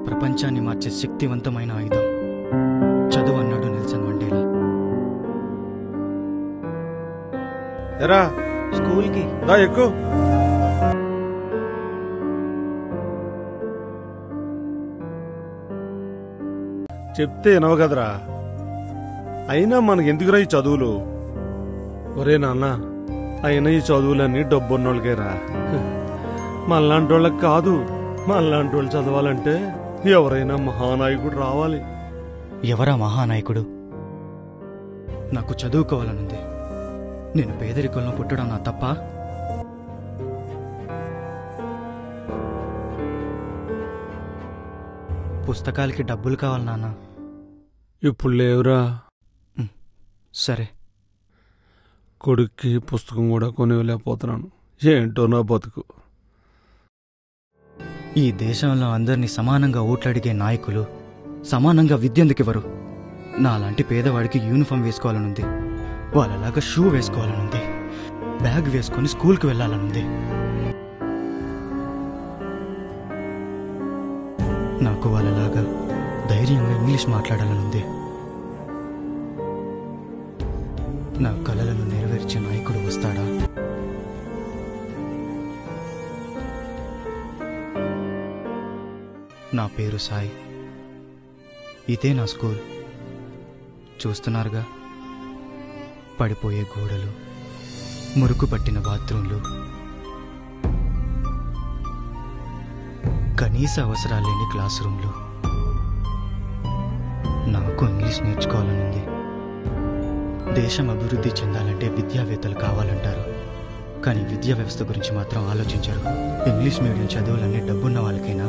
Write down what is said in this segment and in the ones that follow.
ప్రపంచాన్ని మార్చే శక్తివంతమైన ఆయుధం చదువు అన్నాడు నెల్సన్ మండేలా. ఎరా స్కూల్కి దా ఎక్కు. చెప్తే వినవు కదరా, అయినా మనకెందుకురా ఈ చదువులు? ఒరే నాన్న, అయినా ఈ చదువులన్నీ డబ్బున్నోళ్ళకేరా, మనలాంటి వాళ్ళకి కాదు. మనలాంటి వాళ్ళు చదవాలంటే ఎవరైనా మహానాయకుడు రావాలి. ఎవరా మహానాయకుడు? నాకు చదువుకోవాలనుంది. నేను పేదరికంలో పుట్టడం నా తప్ప? పుస్తకాలకి డబ్బులు కావాలి నాన్న. ఇప్పుడు లేవురా. సరే, కొడుక్కి పుస్తకం కూడా కొనివ్వలేకపోతున్నాను. ఏంటో నా బతుకు. ఈ దేశంలో అందరినీ సమానంగా ఓట్లడిగే నాయకులు సమానంగా విద్యందుకివ్వరు. నాలాంటి పేదవాడికి యూనిఫామ్ వేసుకోవాలనుంది, వాళ్ళలాగా షూ వేసుకోవాలనుంది, బ్యాగ్ వేసుకొని స్కూల్కి వెళ్ళాలనుంది. నాకు వాళ్ళలాగా ధైర్యంగా ఇంగ్లీష్ మాట్లాడాలనుంది. నా కలలను నెరవేర్చే నాయకుడు వస్తాడా? నా పేరు సాయి. ఇదే నా స్కూల్. చూస్తున్నారుగా, పడిపోయే గోడలు, మురుకు పట్టిన బాత్రూంలు, కనీస అవసరాలు లేని క్లాస్ రూమ్లు. నాకు ఇంగ్లీష్ నేర్చుకోవాలనుంది. దేశం అభివృద్ధి చెందాలంటే విద్యావేత్తలు కావాలంటారు, కానీ విద్యా వ్యవస్థ గురించి మాత్రం ఆలోచించరు. ఇంగ్లీష్ మీడియం చదువులన్నీ డబ్బున్న వాళ్ళకైనా,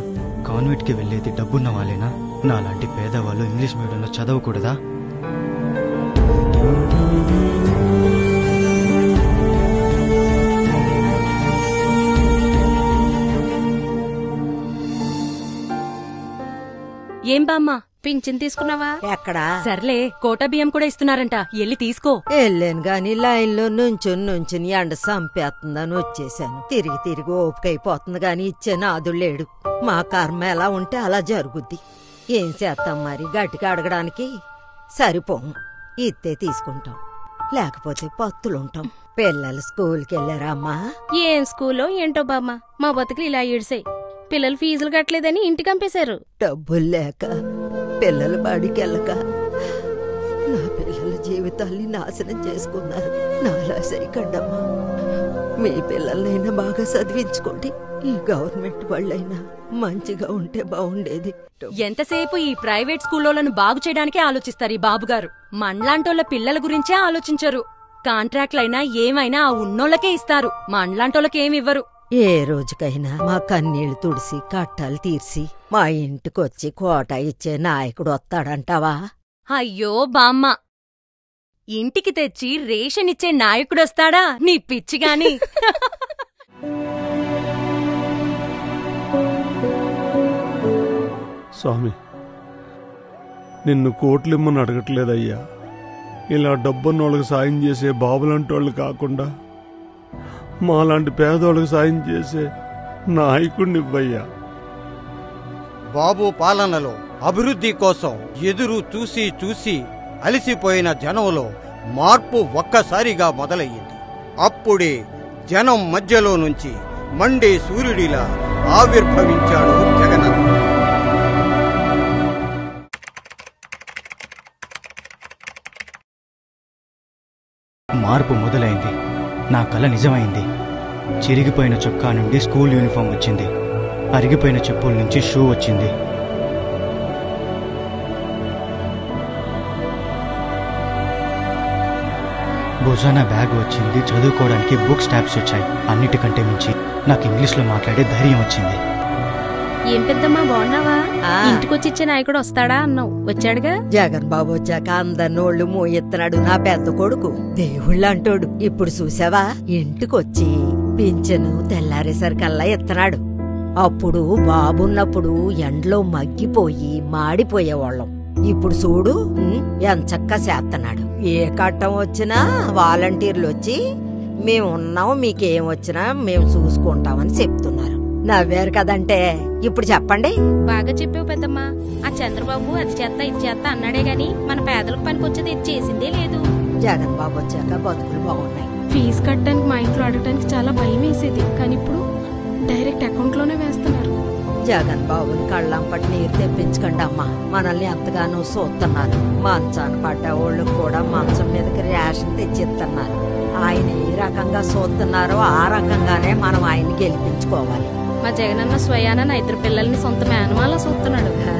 కాన్వెంట్కి వెళ్ళేది డబ్బున్న వాళ్ళైనా, నాలాంటి పేదవాళ్ళు ఇంగ్లీష్ మీడియంలో చదవకూడదా? ఏం బామ్మా, పింఛన్ తీసుకున్నావా? ఎక్కడా? సర్లే, కోటా బియ్యం కూడా ఇస్తున్నారంట, ఎల్లి తీసుకో. వెళ్ళాను గాని లైన్లో నుంచుని ఎండ సంపేస్తుందని వచ్చేసాను. తిరిగి తిరిగి ఓపికైపోతుంది గాని ఇచ్చే నాదుడు లేడు. మా కర్మ ఎలా ఉంటే అలా జరుగుద్ది. ఏం చేస్తాం మరి, గట్టిగా అడగడానికి సరిపోము. ఇత్తే తీసుకుంటాం, లేకపోతే పత్తులుంటాం. పిల్లలు స్కూల్కి వెళ్ళారా అమ్మా? ఏం స్కూల్లో ఏంటో బామ్మ, మా బతుకులు ఇలా ఈడ్సాయి. పిల్లలు ఫీజులు కట్టలేదని ఇంటికి పంపేశారు. డబ్బులు లేక పిల్లలు బడికెళ్ళక నా పిల్లల జీవితాల్ని నాశనం చేసుకున్నారు. నాలా సరికడ్డమ్మా. మీ పిల్లలనైనా బాగా చదివించుకోండి. ఈ గవర్నమెంట్ వాళ్ళైనా మంచిగా ఉంటే బాగుండేది. ఎంతసేపు ఈ ప్రైవేట్ స్కూల్లోలను బాగు చేయడానికే ఆలోచిస్తారు ఈ బాబుగారు. మనలాంటోళ్ళ పిల్లల గురించే ఆలోచించరు. కాంట్రాక్ట్లైనా ఏమైనా ఆ ఉన్నోళ్ళకే ఇస్తారు, మనలాంటోళ్ళకేమివ్వరు. ఏ రోజుకైనా మా కన్నీళ్లు తుడిసి కట్టాలు తీర్చి మా ఇంటికొచ్చి కోట ఇచ్చే నాయకుడు వస్తాడంటావా? అయ్యో బామ్మ, ఇంటికి తెచ్చి రేషన్ ఇచ్చే నాయకుడొస్తాడా నీ పిచ్చిగాని? స్వామి, నిన్ను కోట్లిమ్మని అడగట్లేదయ్యా. ఇలా డబ్బున్నోళ్ళకి సాయం చేసే బాబులంటోళ్ళు కాకుండా మాలాంటి పేదోళ్ళకి సాయం చేసే నాయకుడినివ్వయ్యా. బాబు పాలనలో అభివృద్ధి కోసం ఎదురు చూసి చూసి అలసిపోయిన జనంలో మార్పు ఒక్కసారిగా మొదలయ్యింది. అప్పుడే జనం మధ్యలో నుంచి మండే సూర్యుడిలా ఆవిర్భవించాడు జగనన్న. మార్పు మొదలైంది. నా కల నిజమైంది. చిరిగిపోయిన చొక్కా నుండి స్కూల్ యూనిఫామ్ వచ్చింది, అరిగిపోయిన చెప్పుల నుంచి షూ వచ్చింది. భుజాన బ్యాగ్ వచ్చింది, చదువుకోవడానికి బుక్స్ ట్యాబ్స్ వచ్చాయి. అన్నిటికంటే మించి నాకు ఇంగ్లీష్లో మాట్లాడే ధైర్యం వచ్చింది. ఏం పెద్దమ్మా, బాగున్నావా? ఇంటికొచ్చి ఇచ్చే నాయకుడు వస్తాడా అన్నావు, వచ్చాడుగా. జగన్ బాబు వచ్చాక అందరినోళ్ళు మోయెత్తనాడు నా పెద్ద కొడుకు. దేవుళ్ళంటోడు. ఇప్పుడు చూసావా, ఇంటికొచ్చి పింఛను తెల్లారేసరికల్లా ఎత్తనాడు. అప్పుడు బాబున్నప్పుడు ఎండలో మగ్గిపోయి మాడిపోయేవాళ్ళం. ఇప్పుడు చూడు ఎంచక్కా చేస్తున్నాడు. ఏ కట్టం వచ్చినా వాలంటీర్లు వచ్చి మేమున్నాం, మీకేం వచ్చినా మేము చూసుకుంటామని చెప్తున్నారు. నవ్వారు కదంటే ఇప్పుడు చెప్పండి. బాగా చెప్పావు పెద్దమ్మా. ఆ చంద్రబాబు అది చేస్తా ఇది చేస్తా అన్నాడే గాని మన పేదలకు పనికొచ్చేది ఇది చేసిందే లేదు. జగన్ బాబు వచ్చాక బతుకులు బాగున్నాయి. ఫీజు కట్టడానికి మా ఇంట్లో అడగడానికి చాలా భయం వేసేది, కానీ ఇప్పుడు డైరెక్ట్ అకౌంట్ లోనే వేస్తున్నారు. జగన్ బాబుని కళ్ళంపటి నీరు తెప్పించకండి అమ్మా. మనల్ని ఎంతగానో చూస్తున్నారు. మంచాన పడ్డ వాళ్ళకు కూడా మంచం మీదకి రేషన్ తెచ్చిస్తున్నారు. ఆయన ఏ రకంగా చూస్తున్నారో ఆ రకంగానే మనం ఆయన్ని గెలిపించుకోవాలి. మా జగనన్న స్వయాన నా 2 పిల్లల్ని సొంత మేనమాల చూస్తున్నాడు. ఆ?